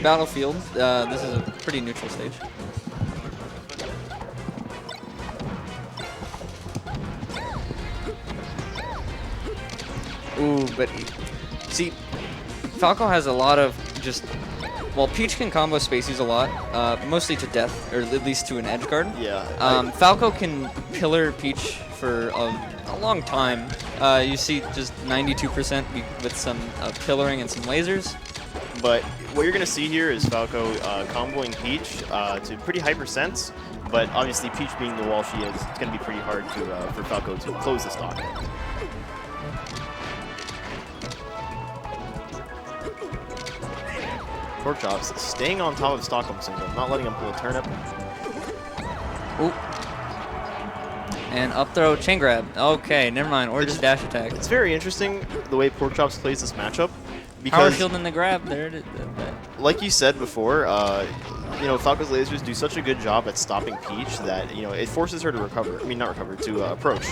Battlefield. This is a pretty neutral stage. Ooh, but see, Falco has a lot of just. Well, Peach can combo Spaceys a lot, mostly to death, or at least to an edge guard. Yeah. Falco can pillar Peach for a long time. You see just 92% with some pillaring and some lasers. But what you're going to see here is Falco comboing Peach to pretty high percents, but obviously Peach being the wall she is, it's going to be pretty hard to for Falco to close the stock. PorkChops staying on top of Stockholm Syndrome, not letting him pull a turnip. Ooh. And up throw, chain grab. Okay, never mind. Or just dash attack. It's very interesting the way PorkChops plays this matchup. Power shield in the grab. There it is. Like you said before, you know, Falco's lasers do such a good job at stopping Peach that, you know, it forces her to recover. I mean, not recover, to approach.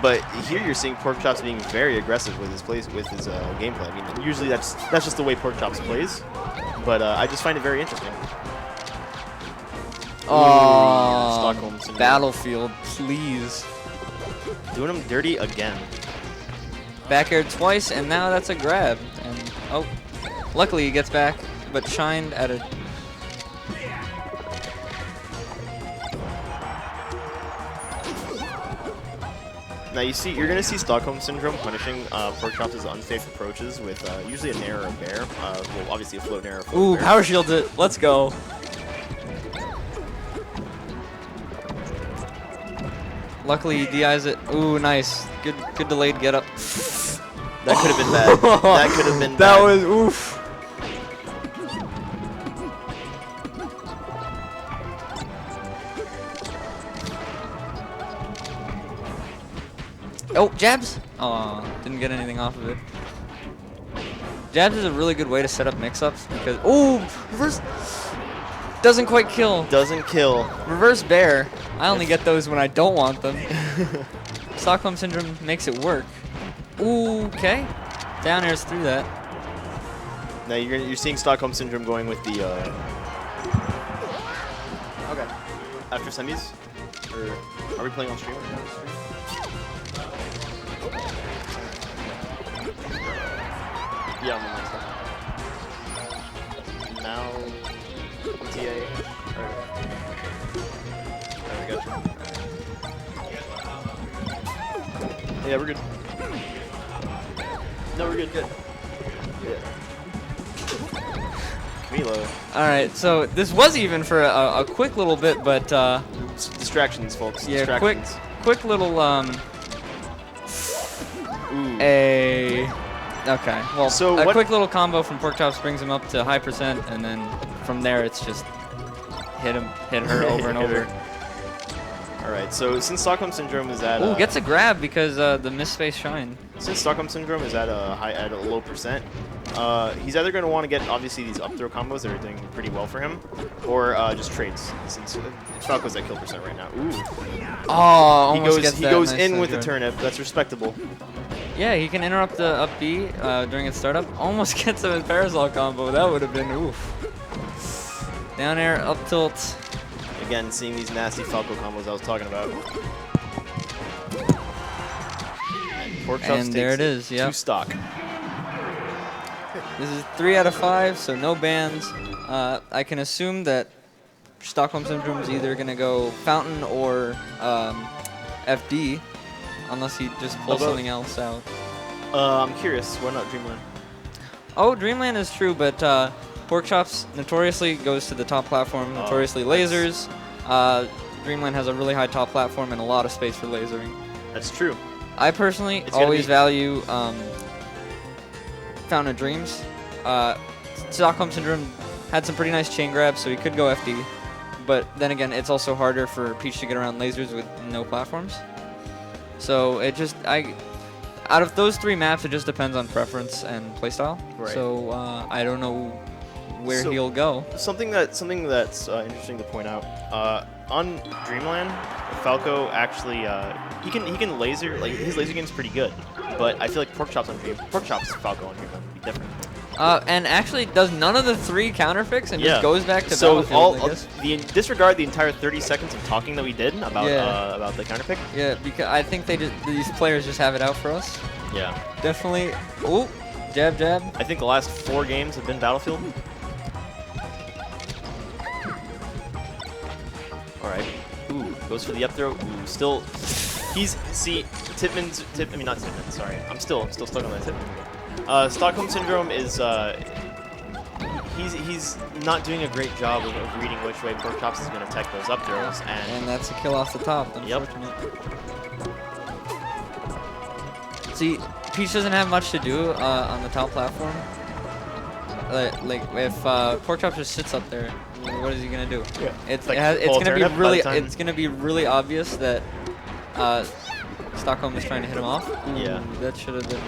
But here you're seeing PorkChops being very aggressive with his gameplay. I mean, usually that's just the way PorkChops plays. But I just find it very interesting. Oh, Stockholm Syndrome. Battlefield, please. Doing him dirty again. Back air twice, and now that's a grab. And oh, luckily he gets back, but shined at a. Now you're going to see Stockholm Syndrome punishing PorkChops' unsafe approaches with usually a nair or a bear. Well, obviously a float nair. Ooh, bear. power shield it. Let's go. Luckily, he DIs it. Ooh, nice. Good delayed get up. That could have been bad. That could have been bad. That was oof. Oh, jabs! Aw, didn't get anything off of it. Jabs is a really good way to set up mix-ups because ooh, reverse doesn't quite kill. Doesn't kill. Reverse bear. I only get those when I don't want them. Stockholm Syndrome makes it work. Ooh, okay. Down airs through that. Now you're seeing Stockholm Syndrome going with the. Okay. After semis, or are we playing on stream? Yeah, I'm on stuff. Now, TA. Alright, we got you. Yeah, we're good. No, we're good. Good. Yeah. Camilo. All right, so this was even for a quick little bit, but Distractions, folks. yeah, Distractions. quick little Ooh. Okay, well, So a quick little combo from PorkChops brings him up to high percent, and then from there it's just hit her over and over. All right, so since Stockholm Syndrome is at Ooh, gets a grab because the misspace shine. Since Stockholm Syndrome is at a low percent, he's either going to want to get obviously these up throw combos that are doing pretty well for him, or just trades. Since Falco's at kill percent right now. Ooh. Oh, he goes in with the turnip. That's respectable. Yeah, he can interrupt the up B during its startup. Almost gets him with parasol combo. That would have been oof. Down air, up tilt. Again, seeing these nasty Falco combos I was talking about. And there it is, yeah. 2 stock. This is 3 out of 5, so no bans. I can assume that Stockholm Syndrome is either going to go Fountain or FD, unless he just pulls something else out. I'm curious, why not Dreamland? Oh, Dreamland is true, but PorkChops notoriously goes to the top platform, notoriously lasers. Dreamland has a really high top platform and a lot of space for lasering. That's true. I personally always value Fountain of Dreams. Stockholm Syndrome had some pretty nice chain grabs, so he could go FD. But then again, it's also harder for Peach to get around lasers with no platforms. So it just, out of those 3 maps, it just depends on preference and playstyle. Right. So I don't know where he'll go. Something that's interesting to point out. On Dreamland, Falco actually he can laser, like his laser game's pretty good, but I feel like PorkChops Falco on Dreamland would be different. And actually does none of the 3 counter picks and Yeah. just goes back to So Battlefield, I guess. disregard the entire 30 seconds of talking that we did about the counter pick. Yeah, because I think these players just have it out for us. Yeah. Definitely. Ooh, jab, jab. I think the last 4 games have been Battlefield. All right. Ooh, goes for the up throw. Ooh, still. Tippmann's. I mean, not Tippmann. Sorry, I'm still stuck on that Tippmann. Stockholm Syndrome is. He's not doing a great job of reading which way PorkChops is going to tech those up throws, And that's a kill off the top. Unfortunate. Yep. See, Peach doesn't have much to do on the top platform. Like if PorkChops just sits up there, what is he gonna do? Yeah. It's gonna be really obvious that Stockholm is trying to hit him off. Ooh, yeah. That should have been.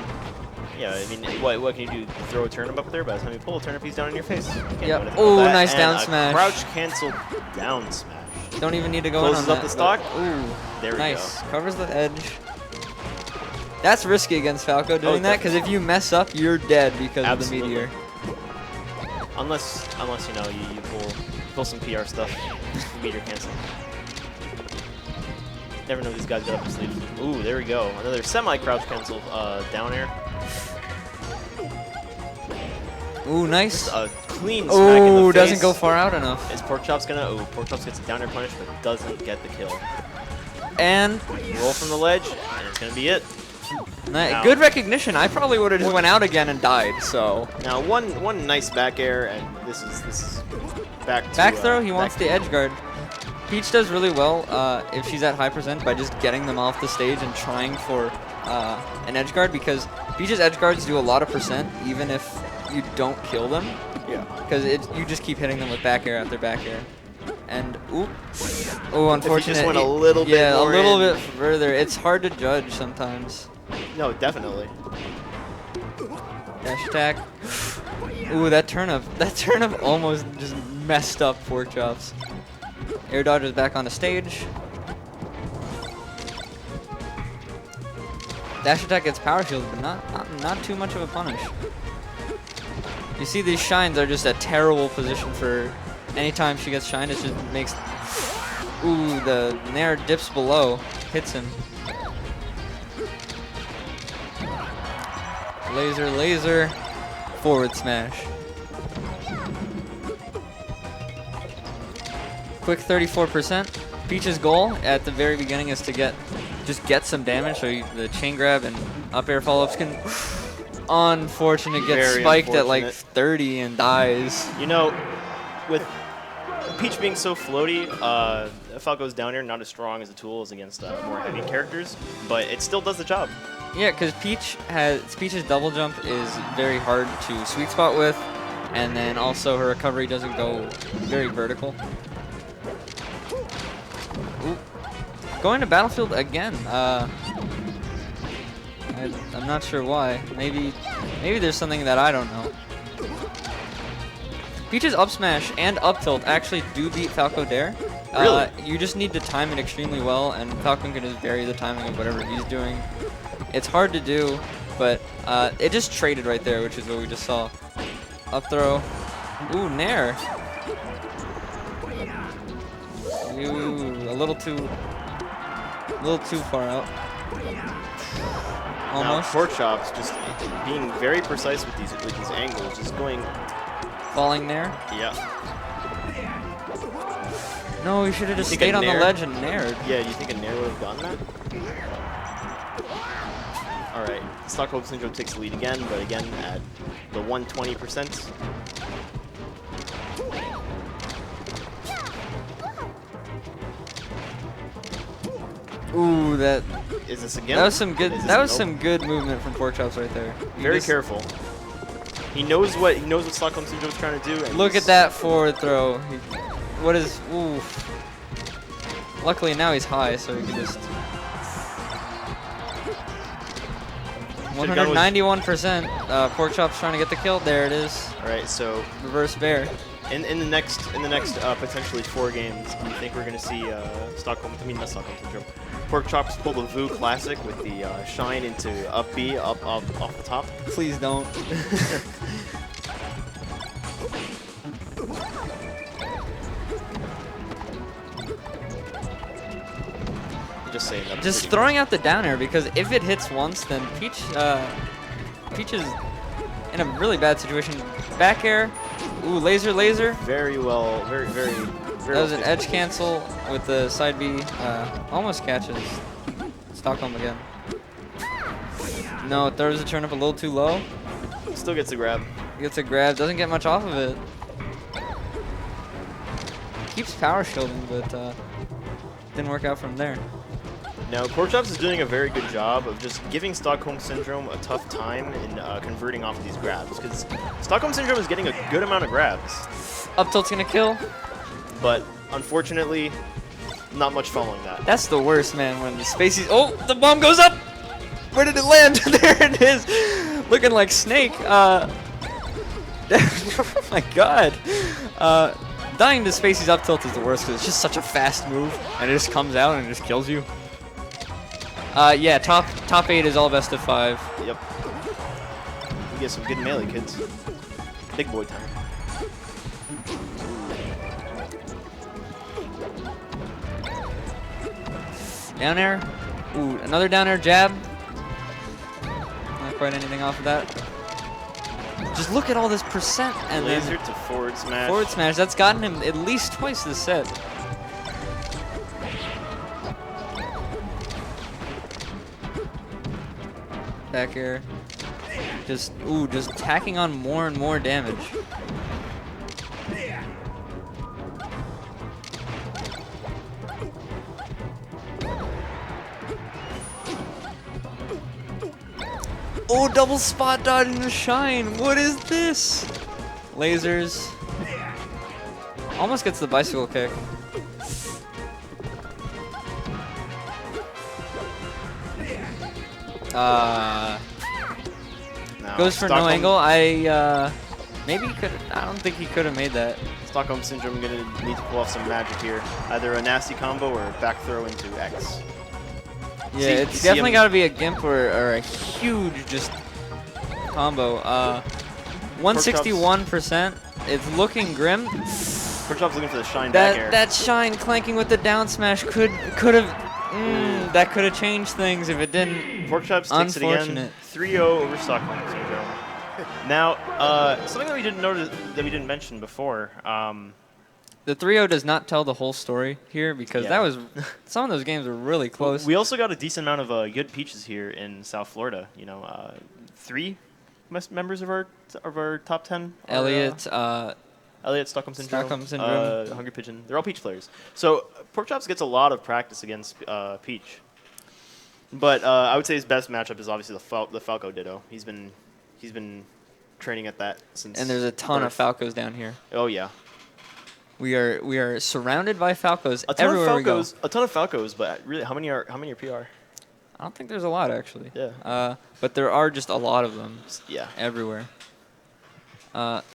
Yeah, I mean, what can you do? Throw a turnip up there? By the time you pull a turnip, he's down in your face. Yeah. Oh, nice down smash. Crouch cancel down smash. Don't even need to go in on that. Closes up the stock. Ooh, there we nice. go. Covers the edge. That's risky against Falco doing that, because if you mess up, you're dead because of the meteor. Unless you know you pull some PR stuff, meteor cancel. Never know these guys got up their sleeve. Ooh, there we go. Another semi-crouch cancel down air. Ooh, nice. A clean smack in the face. Doesn't go far out enough. Is PorkChops gonna? Ooh, PorkChops gets a down air punish, but doesn't get the kill. And roll from the ledge, and it's gonna be it. Good recognition. I probably would have just went out again and died. So now one nice back air, and this is back throw. He wants the edge guard. Peach does really well if she's at high percent by just getting them off the stage and trying for an edge guard, because Peach's edge guards do a lot of percent even if you don't kill them. Yeah. Because you just keep hitting them with back air after back air. And unfortunate. If he just went a little bit yeah, more a little bit further. It's hard to judge sometimes. No, definitely. Dash attack. Ooh, that turnip. That turnip almost just messed up PorkChops. Air dodge is back on the stage. Dash attack gets power shield, but not too much of a punish. You see, these shines are just a terrible position for anytime she gets shined. It just makes. Ooh, the Nair dips below, hits him. Laser, forward smash. Quick 34%. Peach's goal at the very beginning is to just get some damage, so the chain grab and up air follow-ups can. Unfortunate, gets spiked at like 30 and dies. You know, with Peach being so floaty, Falco's down air not as strong as the tool is against more heavy characters, but it still does the job. Yeah, because Peach's double jump is very hard to sweet spot with, and then also her recovery doesn't go very vertical. Ooh. Going to Battlefield again. I'm not sure why. Maybe there's something that I don't know. Peach's up smash and up tilt actually do beat Falco Dare. Really? You just need to time it extremely well, and Falcon can just vary the timing of whatever he's doing. It's hard to do, but it just traded right there, which is what we just saw. Up throw. Ooh, Nair. Ooh, a little too far out. Almost. Now, PorkChops just being very precise with these angles, just going. Falling Nair. Yeah. No, you should have just stayed on the ledge and Naired. Yeah, do you think a Nair would have gotten that? Alright, Stockholm Syndrome takes the lead again, but again at the 120%. Ooh, that is this again? That was some good. That was some good movement from PorkChops right there. Very careful. He knows what Stockholm Syndrome's trying to do. And look at that forward throw. What is? Ooh. Luckily now he's high, so he can just. 191%. PorkChops trying to get the kill. There it is. All right, so reverse bear. In the next potentially 4 games, do you think we're gonna see not Stockholm Syndrome, PorkChops pull the Vu Classic with the shine into up B, up off the top? Please don't. say. In that Just position. throwing out the down air, because if it hits once, then Peach is in a really bad situation. Back air. Ooh, laser, laser. Very well, very That was an edge cancel with the side B. Almost catches Stockholm again. No, throws the turnip a little too low. Still gets a grab. Gets a grab, doesn't get much off of it. Keeps power shielding, but didn't work out from there. Now, PorkChops is doing a very good job of just giving Stockholm Syndrome a tough time in converting off of these grabs, because Stockholm Syndrome is getting a good amount of grabs. Up tilt's gonna kill. But unfortunately, not much following that. That's the worst, man, when the spacies... Oh, the bomb goes up! Where did it land? There it is! Looking like Snake. Oh my god. Dying to spacies up tilt is the worst, because it's just such a fast move, and it just comes out and it just kills you. Yeah, top 8 is all best of 5. Yep. We get some good melee kids. Big boy time. Down air. Ooh, another down air jab. Not quite anything off of that. Just look at all this percent and Laser then to forward smash. forward smash. That's gotten him at least twice this set. Back air. Just tacking on more and more damage. Oh, double spot dodge and a shine. What is this? Lasers. Almost gets the bicycle kick. Now, Goes for no angle. Maybe he could. I don't think he could have made that. Stockholm Syndrome gonna need to pull off some magic here. Either a nasty combo or back throw into X. Yeah, See- it's see definitely him- got to be a gimp or a huge just combo. 161%. It's looking grim. PorkChops looking for the shine back air. That shine clanking with the down smash could have that could have changed things if it didn't. PorkChops takes it again. Unfortunate. 3-0 over Stockholm Syndrome. Now, something that we didn't notice, that we didn't mention before. The 3-0 does not tell the whole story here, because Yeah. that was some of those games were really close. We also got a decent amount of good peaches here in South Florida. You know, 3 members of our top 10. Elliot, Elliot, Stockholm Syndrome, Hungry Pigeon. They're all Peach players. So PorkChops gets a lot of practice against Peach. But I would say his best matchup is obviously the Falco Ditto. He's been training at that since. and there's a ton of birth. Falcos down here. Oh yeah. We are surrounded by Falcos A ton everywhere of Falcos. A ton of Falcos, but really, how many are PR? I don't think there's a lot, actually. Yeah. But there are just a lot of them Yeah. everywhere.